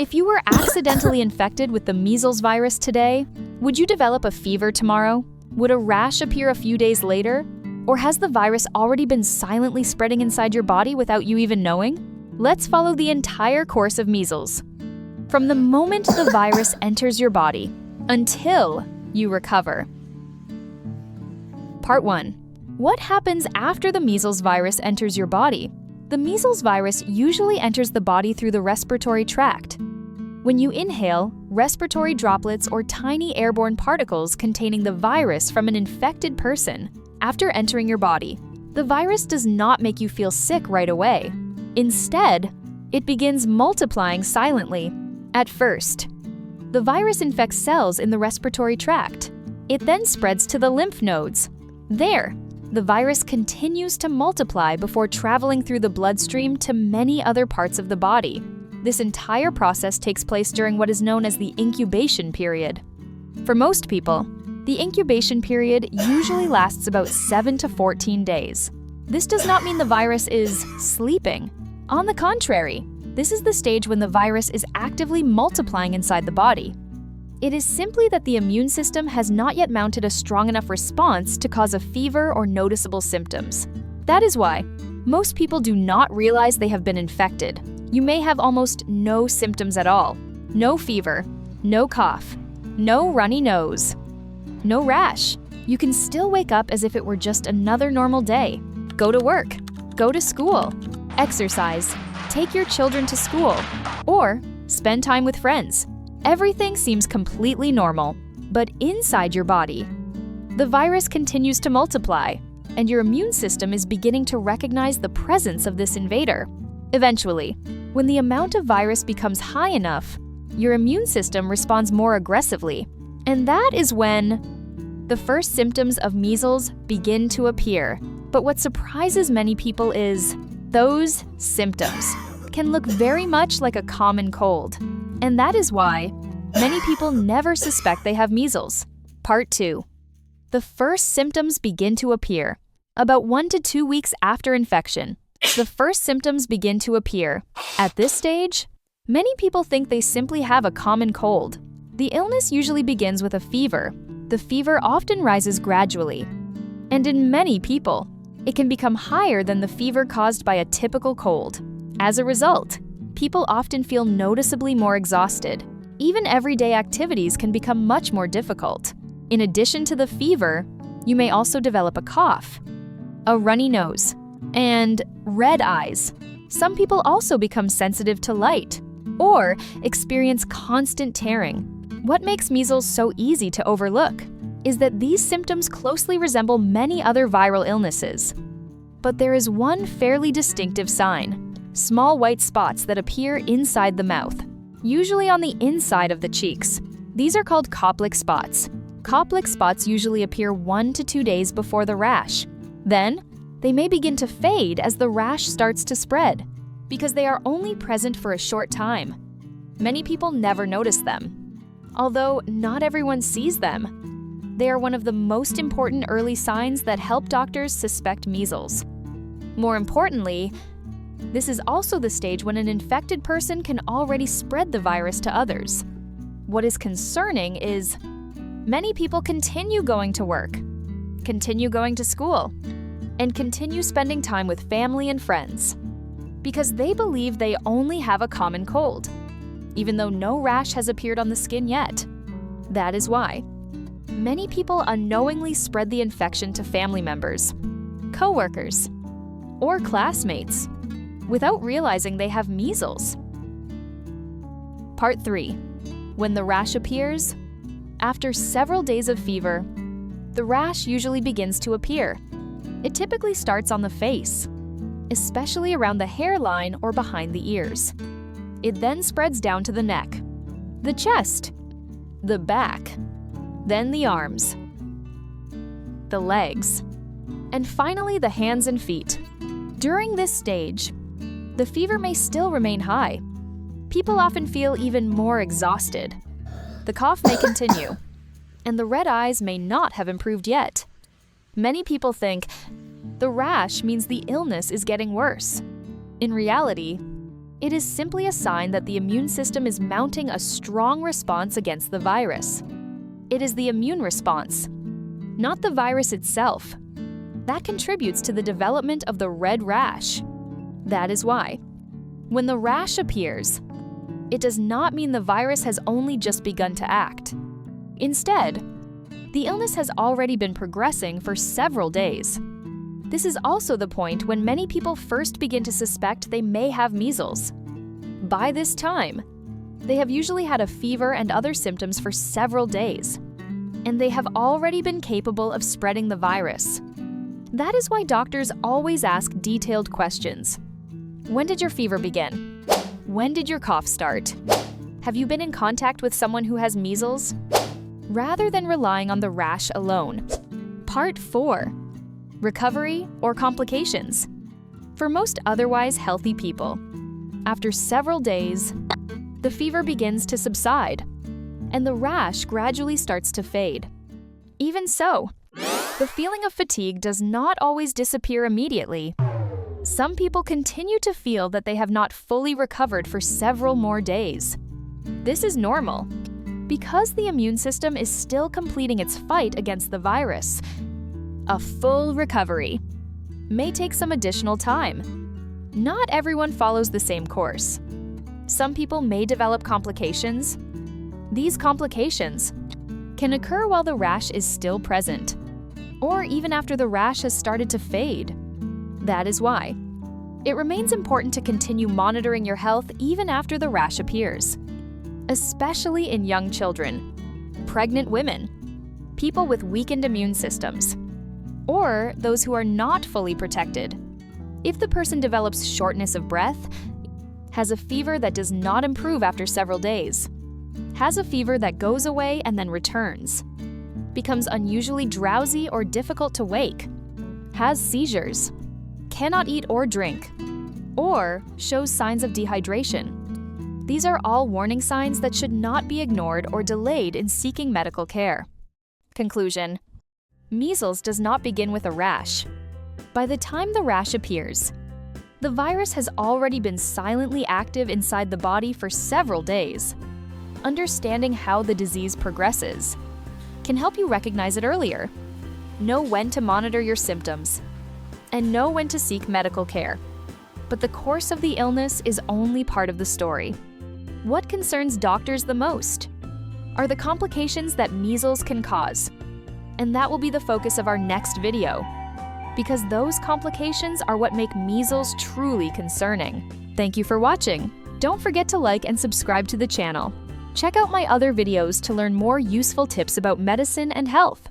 If you were accidentally infected with the measles virus today, would you develop a fever tomorrow? Would a rash appear a few days later? Or has the virus already been silently spreading inside your body without you even knowing? Let's follow the entire course of measles. From the moment the virus enters your body until you recover. Part 1. What happens after the measles virus enters your body? The measles virus usually enters the body through the respiratory tract. When you inhale, respiratory droplets or tiny airborne particles containing the virus from an infected person, after entering your body, the virus does not make you feel sick right away. Instead, it begins multiplying silently. At first, the virus infects cells in the respiratory tract. It then spreads to the lymph nodes. There, the virus continues to multiply before traveling through the bloodstream to many other parts of the body. This entire process takes place during what is known as the incubation period. For most people, the incubation period usually lasts about 7 to 14 days. This does not mean the virus is sleeping. On the contrary, this is the stage when the virus is actively multiplying inside the body. It is simply that the immune system has not yet mounted a strong enough response to cause a fever or noticeable symptoms. That is why most people do not realize they have been infected. You may have almost no symptoms at all. No fever, no cough, no runny nose, no rash. You can still wake up as if it were just another normal day. Go to work, go to school, exercise, take your children to school, or spend time with friends. Everything seems completely normal, but inside your body, the virus continues to multiply, and your immune system is beginning to recognize the presence of this invader. Eventually, when the amount of virus becomes high enough, your immune system responds more aggressively, and that is when the first symptoms of measles begin to appear. But what surprises many people is those symptoms can look very much like a common cold, and that is why many people never suspect they have measles. Part 2. The first symptoms begin to appear. About 1 to 2 weeks after infection, the first symptoms begin to appear. At this stage, many people think they simply have a common cold. The illness usually begins with a fever. The fever often rises gradually, and in many people, it can become higher than the fever caused by a typical cold. As a result, people often feel noticeably more exhausted. Even everyday activities can become much more difficult. In addition to the fever, you may also develop a cough, a runny nose, and red eyes. Some people also become sensitive to light or experience constant tearing. What makes measles so easy to overlook is that these symptoms closely resemble many other viral illnesses. But there is one fairly distinctive sign: small white spots that appear inside the mouth, usually on the inside of the cheeks. These are called Koplik spots. Koplik spots usually appear 1 to 2 days before the rash. Then, they may begin to fade as the rash starts to spread, because they are only present for a short time. Many people never notice them. Although not everyone sees them, they are one of the most important early signs that help doctors suspect measles. More importantly, this is also the stage when an infected person can already spread the virus to others. What is concerning is many people continue going to work, continue going to school, and continue spending time with family and friends because they believe they only have a common cold, even though no rash has appeared on the skin yet. That is why many people unknowingly spread the infection to family members, coworkers, or classmates without realizing they have measles. Part 3. When the rash appears, after several days of fever, the rash usually begins to appear. It typically starts on the face, especially around the hairline or behind the ears. It then spreads down to the neck, the chest, the back, then the arms, the legs, and finally the hands and feet. During this stage, the fever may still remain high. People often feel even more exhausted. The cough may continue, and the red eyes may not have improved yet. Many people think the rash means the illness is getting worse. In reality, It is simply a sign that the immune system is mounting a strong response against the virus. It is the immune response, not the virus itself, that contributes to the development of the red rash. That is why, when the rash appears, it does not mean the virus has only just begun to act. Instead, the illness has already been progressing for several days. This is also the point when many people first begin to suspect they may have measles. By this time, they have usually had a fever and other symptoms for several days, and they have already been capable of spreading the virus. That is why doctors always ask detailed questions. When did your fever begin? When did your cough start? Have you been in contact with someone who has measles? Rather than relying on the rash alone. Part 4. Recovery or complications. For most otherwise healthy people, after several days, the fever begins to subside, and the rash gradually starts to fade. Even so, the feeling of fatigue does not always disappear immediately. Some people continue to feel that they have not fully recovered for several more days. This is normal, because the immune system is still completing its fight against the virus. A full recovery may take some additional time. Not everyone follows the same course. Some people may develop complications. These complications can occur while the rash is still present, or even after the rash has started to fade. That is why it remains important to continue monitoring your health even after the rash appears, especially in young children, pregnant women, people with weakened immune systems, or those who are not fully protected. If the person develops shortness of breath, has a fever that does not improve after several days, has a fever that goes away and then returns, becomes unusually drowsy or difficult to wake, has seizures, cannot eat or drink, or shows signs of dehydration. These are all warning signs that should not be ignored or delayed in seeking medical care. Conclusion: measles does not begin with a rash. By the time the rash appears, the virus has already been silently active inside the body for several days. Understanding how the disease progresses can help you recognize it earlier, know when to monitor your symptoms, and know when to seek medical care. But the course of the illness is only part of the story. What concerns doctors the most are the complications that measles can cause. And that will be the focus of our next video, because those complications are what make measles truly concerning. Thank you for watching. Don't forget to like and subscribe to the channel. Check out my other videos to learn more useful tips about medicine and health.